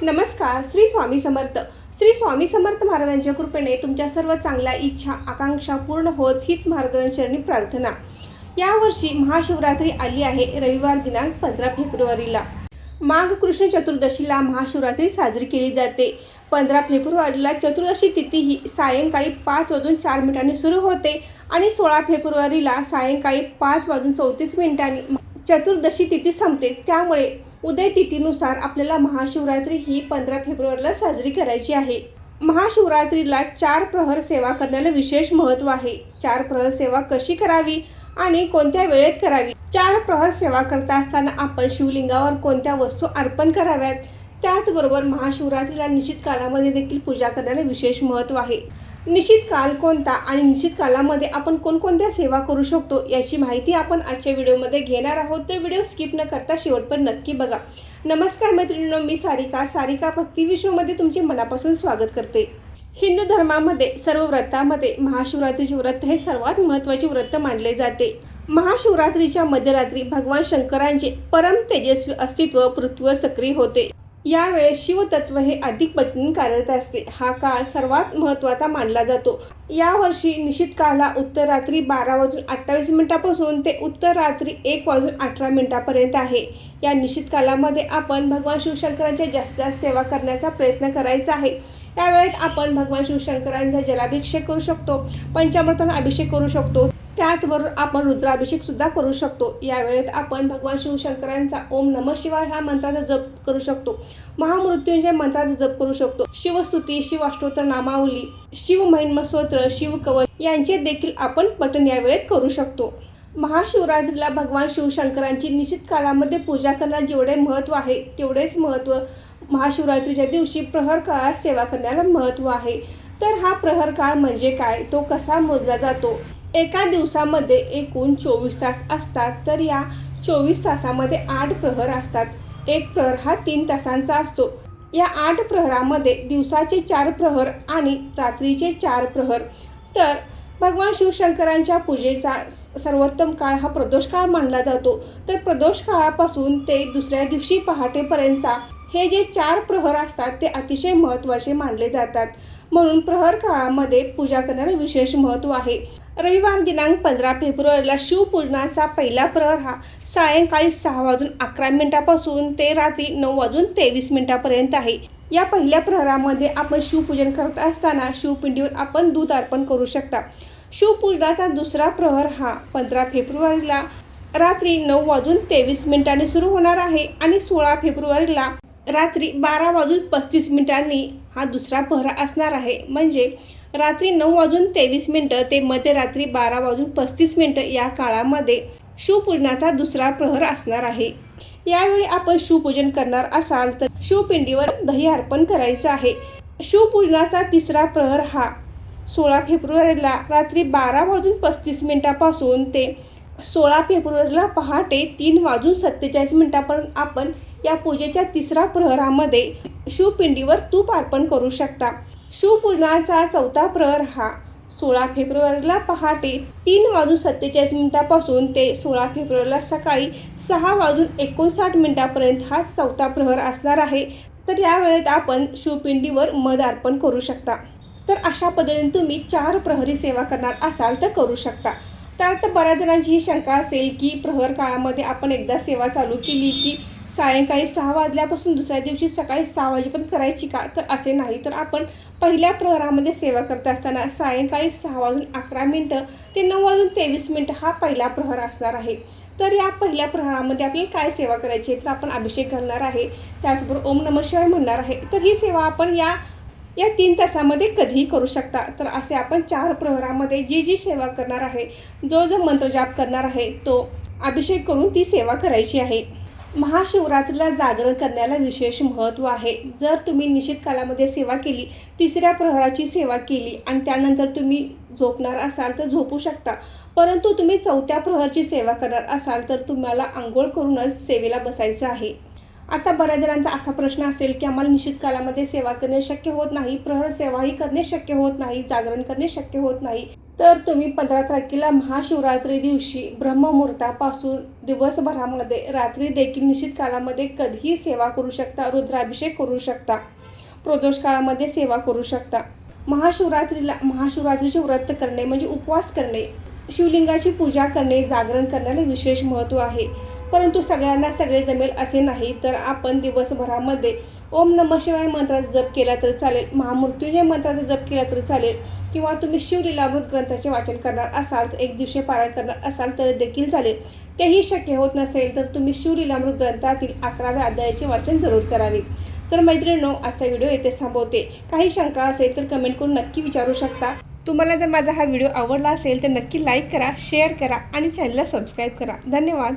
नमस्कार. श्री स्वामी समर्थ. श्री स्वामी समर्थ महाराजांच्या कृपेने तुमच्या सर्व चांगल्या इच्छा आकांक्षा पूर्ण होत हीच महाराजांचरणी प्रार्थना. यावर्षी महाशिवरात्री आली आहे. रविवार दिनांक 15 फेब्रुवारीला. माघ कृष्ण चतुर्दशीला महाशिवरात्री साजरी केली जाते. 15 फेब्रुवारीला चतुर्दशी तिथी ही सायंकाळी 5:04 सुरू होते आणि 16 फेब्रुवारीला सायंकाळी 5:34 चतुर्दशी तिथी संपते. त्यामुळे उदय तिथीनुसार आपल्याला महाशिवरात्री ही 15 फेब्रुवारीला साजरी करायची आहे. महाशिवरात्रीला 4 प्रहर सेवा करण्याला विशेष महत्त्व आहे. 4 प्रहर सेवा कशी करावी आणि कोणत्या वेळेत करावी? 4 प्रहर सेवा करता असताना आपण शिवलिंगावर कोणत्या वस्तू अर्पण कराव्यात? त्याचबरोबर महाशिवरात्रीला निश्चित कालामध्ये देखील पूजा करण्याला विशेष महत्त्व आहे. निश्चित काल कोणता आणि निश्चित कालामध्ये आपण कोणकोणत्या सेवा करू शकतो याची माहिती आपण आजच्या व्हिडिओमध्ये घेणार आहोत. तर व्हिडिओ स्किप न करता शेवटपर्यंत नक्की बघा. नमस्कार मैत्रिणींनो, मी सारिका भक्ती विश्वमध्ये तुमचे मनापासून स्वागत करते. हिंदू धर्मामध्ये सर्व व्रतामध्ये महाशिवरात्रीचे व्रत हे सर्वात महत्त्वाचे व्रत मानले जाते. महाशिवरात्रीच्या मध्यरात्री भगवान शंकरांचे परम तेजस्वी अस्तित्व पृथ्वीवर सक्रिय होते. यावेळेस शिवतत्व हे अधिक पटकन कार्यरत असते. हा काळ सर्वात महत्त्वाचा मानला जातो. यावर्षी निश्चित काला उत्तर रात्री 12:28 ते उत्तर रात्री 1:18 आहे. या निश्चित कालामध्ये आपण भगवान शिवशंकरांच्या जास्तीत जास्त सेवा करण्याचा प्रयत्न करायचा आहे. या वेळेत आपण भगवान शिवशंकरांचा जलाभिषेक करू शकतो, पंचामृताने अभिषेक करू शकतो. त्याचबरोबर आपण रुद्राभिषेक सुद्धा करू शकतो. या वेळेत आपण भगवान शिवशंकरांचा ओम नमः शिवाय ह्या मंत्राचा जप करू शकतो. महामृत्युंजय मंत्राचा जप करू शकतो. शिवस्तुती, शिवाष्टोत्तर नामावली, शिवमहिमा स्तोत्र, शिवकवच यांचे देखील आपण पठण या वेळेत करू शकतो. महाशिवरात्रीला भगवान शिवशंकरांची निश्चित कालामध्ये पूजा करण्याला जेवढे महत्त्व आहे तेवढेच महत्त्व महाशिवरात्रीच्या दिवशी प्रहर काळात सेवा करण्याला महत्त्व आहे. तर हा प्रहर काळ म्हणजे काय, तो कसा मोजला जातो? एका दिवसामध्ये एकूण 24 तास असतात. तर या 24 तासामध्ये 8 प्रहर असतात. एक प्रहर हा 3 तासांचा असतो. या 8 प्रहरामध्ये दिवसाचे 4 प्रहर आणि रात्रीचे 4 प्रहर. तर भगवान शिवशंकरांच्या पूजेचा सर्वोत्तम काळ हा प्रदोष काळ मानला जातो. तर प्रदोष काळापासून ते दुसऱ्या दिवशी पहाटेपर्यंतचा हे जे 4 प्रहर असतात ते अतिशय महत्त्वाचे मानले जातात. म्हणून प्रहर काळामध्ये पूजा करण्याला विशेष महत्त्व आहे. रविवार दिनांक 15 फेब्रुवारीला शिवपूजनाचा पहिला प्रहर हा सायंकाळी 6:11 ते रात्री 9:23 आहे. या पहिल्या प्रहरामध्ये आपण शिवपूजन करत असताना शिवपिंडीवर आपण दूध अर्पण करू शकता. शिवपूजनाचा दुसरा प्रहर हा 15 फेब्रुवारीला रात्री 9:23 सुरू होणार आहे आणि 16 फेब्रुवारीला रात्री 12:35 हा दुसरा प्रहर असणार आहे. म्हणजे रात्री 9:23 ते मध्यरात्री 12:35 या काळामध्ये शिवपूजनाचा दुसरा प्रहर असणार आहे. यावेळी आपण शिवपूजन करणार असाल तर शिवपिंडीवर दही अर्पण करायचं आहे. शिवपूजनाचा तिसरा प्रहर हा 16 फेब्रुवारीला रात्री 12:35 ते 16 फेब्रुवारीला पहाटे 3:47 आपण या पूजेच्या तिसरा प्रहरामध्ये शिवपिंडीवर तूप अर्पण करू शकता. शिवपूजनाचा चौथा प्रहर हा 16 फेब्रुवारीला पहाटे 3:47 ते 16 फेब्रुवारीला सकाळी 6:59 हा चौथा प्रहर असणार आहे. तर या वेळेत आपण शिवपिंडीवर मध अर्पण करू शकता. तर अशा पद्धतीने तुम्ही 4 प्रहरी सेवा करणार असाल तर करू शकता. तर आता बऱ्याच जणांची ही शंका असेल की प्रहर काळामध्ये आपण एकदा सेवा चालू केली की सायंकाळी 6 वाजल्यापासून दुसऱ्या दिवशी सकाळी 6 वाजेपर्यंत करायची का? तर असे नाही. तर आपण पहिल्या प्रहरामध्ये सेवा करत असताना सायंकाळी 6:11 ते 9:23 हा पहिला प्रहर असणार आहे. तर या पहिल्या प्रहरामध्ये आपल्याला काय सेवा करायची आहे? तर आपण अभिषेक घालणार आहे, त्याचबरोबर ओम नमः शिवाय म्हणणार आहे. तर ही सेवा आपण या 3 तासामध्ये कधीही करू शकता. तर असे आपण 4 प्रहरामध्ये जी सेवा करणार आहे, जो मंत्रजाप करणार आहे तो अभिषेक करून ती सेवा करायची आहे. महाशिवरात्रीला जागरण करण्याला विशेष महत्त्व आहे. जर तुम्ही निश्चित कालामध्ये सेवा केली, तिसऱ्या प्रहराची सेवा केली आणि त्यानंतर तुम्ही झोपणार असाल तर झोपू शकता. परंतु तुम्ही चौथ्या प्रहरची सेवा करणार असाल तर तुम्हाला आंघोळ करूनच सेवेला बसायचं आहे. आता बऱ्याच जणांचा असा प्रश्न असेल की आम्हाला निश्चित कालामध्ये सेवा करणे शक्य होत नाही, प्रहर सेवाही करणे शक्य होत नाही, जागरण करणे शक्य होत नाही. तर तुम्ही 15 तारखेला महाशिवरात्री दिवशी ब्रह्ममुहूर्तापासून दिवसभरामध्ये रात्री देखील निश्चित काळामध्ये कधीही सेवा करू शकता, रुद्राभिषेक करू शकता, प्रदोष काळामध्ये सेवा करू शकता. महाशिवरात्रीचे व्रत करणे म्हणजे उपवास करणे, शिवलिंगाची पूजा करणे, जागरण करण्याला विशेष महत्त्व आहे. परंतु सगळ्यांना सगळे जमेल असे नाही, तर आपण दिवसभरामध्ये ओम नमः शिवाय मंत्राचा जप केला तर चालेल, महामृत्युंजय मंत्राचा जप केला तर चालेल, किंवा तुम्ही शिवलीलामृत ग्रंथाचे वाचन करणार असाल तर एक दिवशी पारायण करणार असाल तर देखील चालेल. तेही शक्य होत नसेल तर तुम्ही शिवलीलामृत ग्रंथातील 11व्या अध्यायाचे वाचन जरूर करावे. तर मैत्रिणींनो, आजचा व्हिडिओ येथे थांबवते. काही शंका असेल तर कमेंट करून नक्की विचारू शकता. तुम्हाला जर माझा हा व्हिडिओ आवडला असेल तर नक्की लाईक करा, शेअर करा आणि चॅनलला सबस्क्राईब करा. धन्यवाद.